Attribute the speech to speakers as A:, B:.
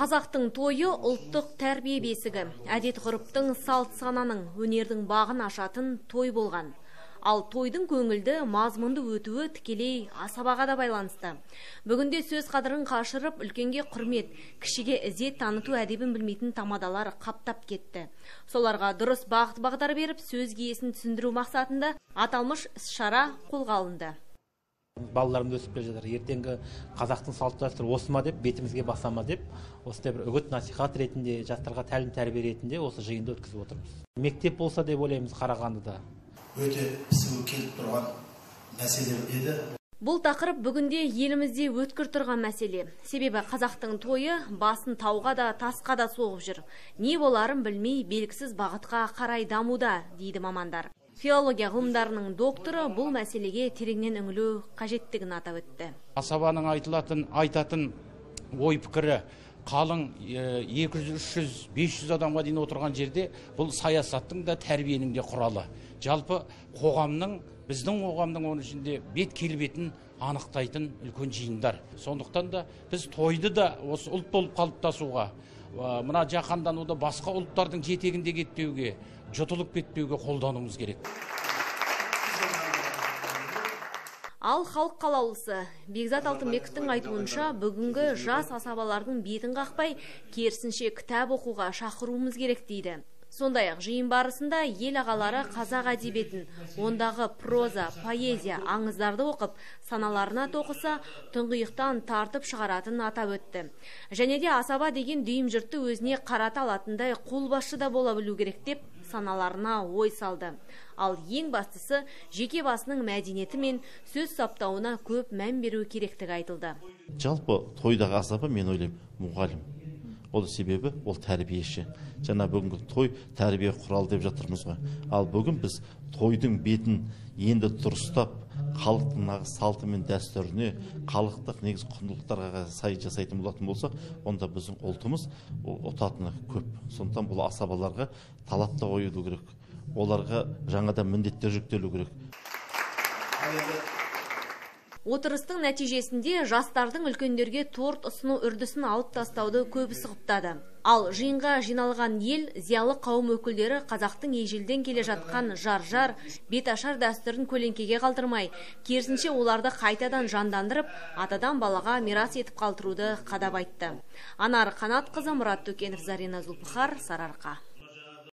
A: Қазақтың тойы ұлттық тәрбие бесігі, әдет-ғұрыптың, салт сананың, өнердің бағын ашатын той болған. Ал тойдың көңілді, мазмұнды өтуі тікелей асабаға да байланысты. Бүгінде сөз қадірін қашырып, үлкенге құрмет, кішіге ізет таныту әдебін білмейтін тамадалар қаптап кетті. Соларға дұрыс бағыт-бағдар беріп, сөз киесін түсіндіру мақсатында аталмыш іс-шара қолға алынды.
B: Балаларымыз өсіп келе жатыр. Ертеңгі қазақтың салт дәстүрі осы ма деп, бетімізге баса ма деп, осындай бір үгіт насихат ретінде, жастарға тәлім тәрбие ретінде осы жиынды өткізіп отырмыз. Мектеп болса деп ойлаймыз Қарағандыда.
C: Өте пісіп келіп тұрған мәселе еді.
A: Бұл тақырып бүгінде елімізде өткір тұрған мәселе. Себебі қазақтың тойы басын тауға да, тасқа да соғып жүр. Не боларын білмей, белгісіз бағытқа қарай дамуда, дейді мамандар. Филология ғылымдарының докторы бұл мәселеге тереңнен үңілу қажеттігін атап өтті.
D: Асабаның айтатын ой пікірі қалың 200, 300, 500 адамға дейін отырған жерде бұл саясаттың да тәрбиенің де құралы. Жалпы қоғамның, біздің қоғамның оның ішінде бет келбетін анықтайтын үлкен жиындар. Сондықтан да біз тойды да осы ұлт болып қалыптасуға, мына жаһандануда басқа ұлттардың жетегінде кетпеуге, жұтылып кетпеуге қолдануымыз керек.
A: Ал халық қалаулысы Бекзат Алтынбековтің айтуынша, бүгінгі жас асабалардың бетін қақпай, керісінше кітап оқуға шақыруымыз керек дейді. Сондай-ақ жиын барысында ел ағалары қазақ әдебиетін, ондағы проза, поэзия, аңыздарды оқып, саналарына тоқыса, тұңғиықтан тартып шығаратын атап өтті. Және де асаба деген дүйім жұртты өзіне қарата алатындай қолбасшы да бола білу керек деп саналарына ой салды. Ал ең бастысы жеке басының мәдениеті мен сөз саптауына көп мән беру керектігі айтылды.
E: Жалпы тойдағы асаба, мен ойлаймын, мұғалім. Ол себебі ол тәрбиеші. Жаңа бүгінгі той тәрбие құрал деп жатырмыз ғой. Ал бүгін біз тойдың бетін енді дұрыстап, халықтың нағыз салты мен дәстүріне, халықтық негіз құндылықтарға сай жасайтын болатын болсақ, онда біздің ұлтымыз ұтатыны көп. Сондықтан бұл асабаларға талап та қоюлу керек. Оларға жаңадан міндеттер жүктелу керек.
A: Отырыстың нәтижесінде жастардың үлкендерге торт ұсыну үрдісін алып тастауды көбісі құптады. Ал жиынға жиналған ел, зиялы қауым өкілдері қазақтың ежелден келе жатқан жар-жар, беташар дәстүрін көлеңкеге қалдырмай, керісінше оларды қайтадан жандандырып, атадан балаға мирас етіп қалдыруды қадап айтты. Анар Қанатқызы, Мұрат Төкенов, Зарина Зұлпыхар, Сарыарқа.